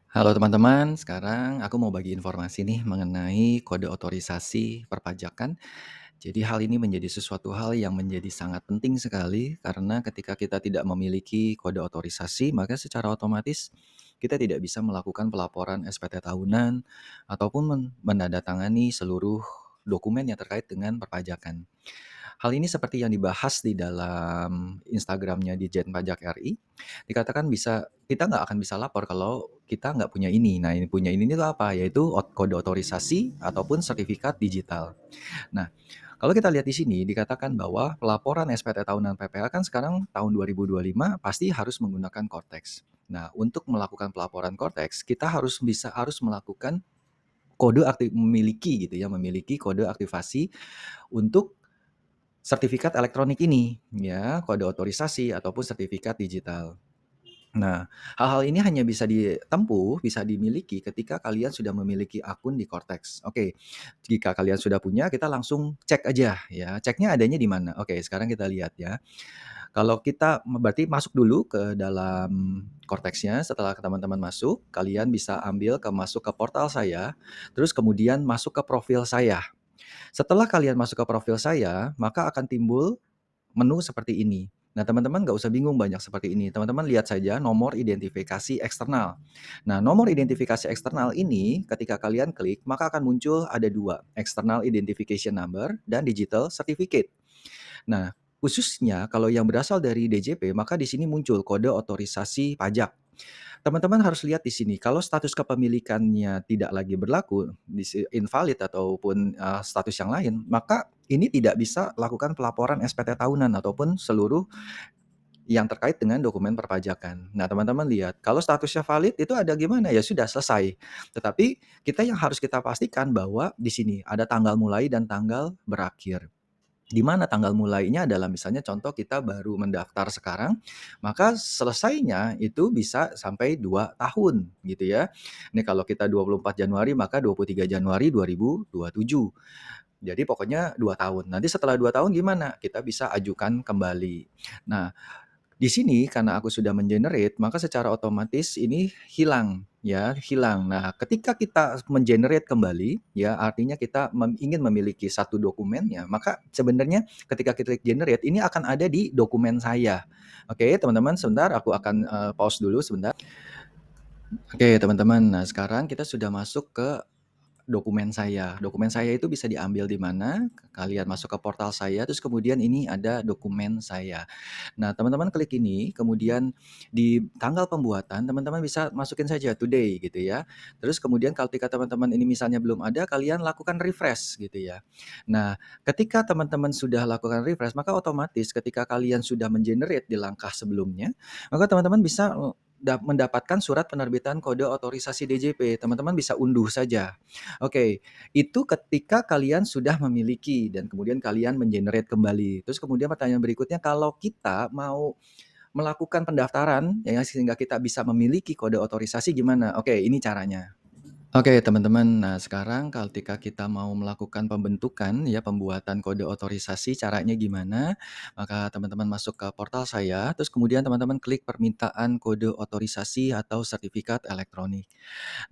Halo teman-teman, sekarang aku mau bagi informasi nih mengenai kode otorisasi perpajakan. Jadi hal ini menjadi sesuatu hal yang menjadi sangat penting sekali karena ketika kita tidak memiliki kode otorisasi, maka secara otomatis kita tidak bisa melakukan pelaporan SPT tahunan ataupun menandatangani seluruh dokumen yang terkait dengan perpajakan. Hal ini seperti yang dibahas di dalam Instagramnya Ditjen Pajak RI, dikatakan kita nggak akan bisa lapor kalau kita nggak punya ini. Nah, ini punya ini itu apa? Yaitu kode otorisasi ataupun sertifikat digital. Nah, kalau kita lihat di sini dikatakan bahwa pelaporan SPT tahunan PPH kan sekarang tahun 2025 pasti harus menggunakan Cortex. Nah, untuk melakukan pelaporan Cortex, kita harus melakukan memiliki kode aktivasi untuk sertifikat elektronik ini, ya, kode otorisasi ataupun sertifikat digital. Nah, hal-hal ini hanya bisa ditempuh, bisa dimiliki ketika kalian sudah memiliki akun di Cortex. Oke, jika kalian sudah punya, kita langsung cek aja ya. Ceknya adanya di mana? Oke, sekarang kita lihat ya. Kalau kita berarti masuk dulu ke dalam Cortex-nya, setelah teman-teman masuk, kalian bisa masuk ke portal saya, terus kemudian masuk ke profil saya. Setelah kalian masuk ke profil saya, maka akan timbul menu seperti ini. Nah, teman-teman nggak usah bingung banyak seperti ini. Teman-teman lihat saja nomor identifikasi eksternal. Nah, nomor identifikasi eksternal ini ketika kalian klik, maka akan muncul ada dua, external identification number dan digital certificate. Nah, khususnya kalau yang berasal dari DJP, maka di sini muncul kode otorisasi pajak. Teman-teman harus lihat di sini, kalau status kepemilikannya tidak lagi berlaku, invalid ataupun status yang lain, maka ini tidak bisa lakukan pelaporan SPT tahunan ataupun seluruh yang terkait dengan dokumen perpajakan. Nah, teman-teman lihat, kalau statusnya valid itu ada gimana? Ya sudah selesai. Tetapi yang harus kita pastikan bahwa di sini ada tanggal mulai dan tanggal berakhir. Di mana tanggal mulainya adalah misalnya contoh kita baru mendaftar sekarang, maka selesainya itu bisa sampai 2 tahun gitu ya. Ini kalau kita 24 Januari maka 23 Januari 2027. Jadi pokoknya 2 tahun. Nanti setelah 2 tahun gimana? Kita bisa ajukan kembali. Nah, di sini karena aku sudah men-generate, maka secara otomatis ini hilang ya, hilang. Nah, ketika kita men-generate kembali ya, artinya kita ingin memiliki satu dokumennya, maka sebenarnya ketika kita klik generate ini akan ada di dokumen saya. Oke, teman-teman sebentar aku akan pause dulu sebentar. Oke, teman-teman. Nah, sekarang kita sudah masuk ke dokumen saya. Dokumen saya itu bisa diambil di mana? Kalian masuk ke portal saya, terus kemudian ini ada dokumen saya. Nah, teman-teman klik ini, kemudian di tanggal pembuatan, teman-teman bisa masukin saja today gitu ya. Terus kemudian ketika teman-teman ini misalnya belum ada, kalian lakukan refresh gitu ya. Nah, ketika teman-teman sudah lakukan refresh, maka otomatis ketika kalian sudah men-generate di langkah sebelumnya, maka teman-teman bisa mendapatkan surat penerbitan kode otorisasi DJP. Teman-teman bisa unduh saja. Oke, itu ketika kalian sudah memiliki dan kemudian kalian men-generate kembali. Terus kemudian pertanyaan berikutnya, kalau kita mau melakukan pendaftaran ya sehingga kita bisa memiliki kode otorisasi gimana? Oke, ini caranya. Oke teman-teman, nah sekarang ketika kita mau melakukan pembentukan ya pembuatan kode otorisasi caranya gimana? Maka teman-teman masuk ke portal saya, terus kemudian teman-teman klik permintaan kode otorisasi atau sertifikat elektronik.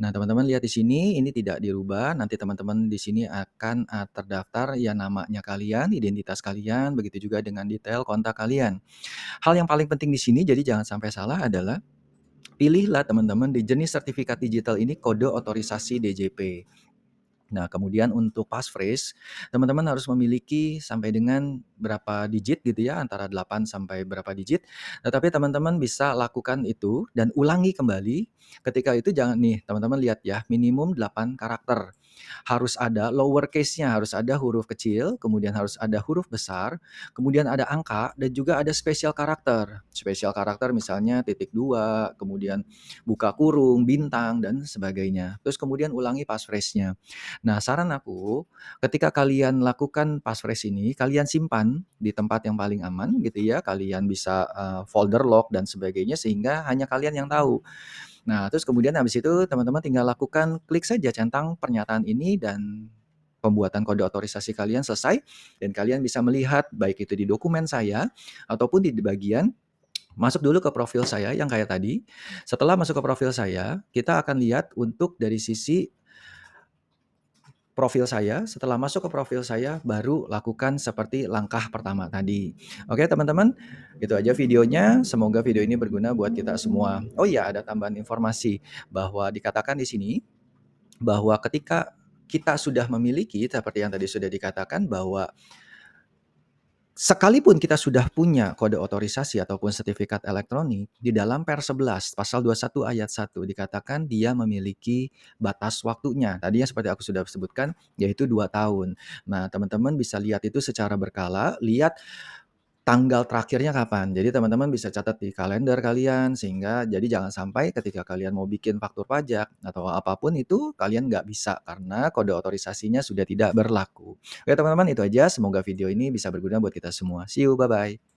Nah teman-teman lihat di sini ini tidak dirubah, nanti teman-teman di sini akan terdaftar ya namanya kalian, identitas kalian, begitu juga dengan detail kontak kalian. Hal yang paling penting di sini jadi jangan sampai salah adalah pilihlah teman-teman di jenis sertifikat digital ini kode otorisasi DJP. Nah, kemudian untuk passphrase, teman-teman harus memiliki sampai dengan berapa digit gitu ya, antara 8 sampai berapa digit. Tetapi teman-teman bisa lakukan itu dan ulangi kembali. Ketika itu jangan nih, teman-teman lihat ya, minimum 8 karakter. Harus ada lower case-nya, harus ada huruf kecil, kemudian harus ada huruf besar, kemudian ada angka dan juga ada special karakter. Special karakter misalnya titik dua, kemudian buka kurung, bintang dan sebagainya. Terus kemudian ulangi passphrase-nya. Nah, saran aku, ketika kalian lakukan passphrase ini, kalian simpan di tempat yang paling aman gitu ya, kalian bisa folder lock dan sebagainya sehingga hanya kalian yang tahu. Nah, terus kemudian habis itu teman-teman tinggal lakukan klik saja centang pernyataan ini dan pembuatan kode otorisasi kalian selesai dan kalian bisa melihat baik itu di dokumen saya ataupun di bagian Masuk dulu ke profil saya yang kayak tadi. Setelah masuk ke profil saya, kita akan lihat untuk dari sisi profil saya. Setelah masuk ke profil saya, baru lakukan seperti langkah pertama tadi. Oke, teman-teman, itu aja videonya. Semoga video ini berguna buat kita semua. Oh iya, ada tambahan informasi bahwa dikatakan di sini bahwa ketika kita sudah memiliki, seperti yang tadi sudah dikatakan, bahwa sekalipun kita sudah punya kode otorisasi ataupun sertifikat elektronik, di dalam Per 11 pasal 21 ayat 1 dikatakan dia memiliki batas waktunya. Tadi yang seperti aku sudah sebutkan, yaitu 2 tahun. Nah, teman-teman bisa lihat itu secara berkala, lihat tanggal terakhirnya kapan. Jadi teman-teman bisa catat di kalender kalian, sehingga jadi jangan sampai ketika kalian mau bikin faktur pajak atau apapun itu, kalian nggak bisa karena kode otorisasinya sudah tidak berlaku. Oke teman-teman, itu aja. Semoga video ini bisa berguna buat kita semua. See you, bye-bye.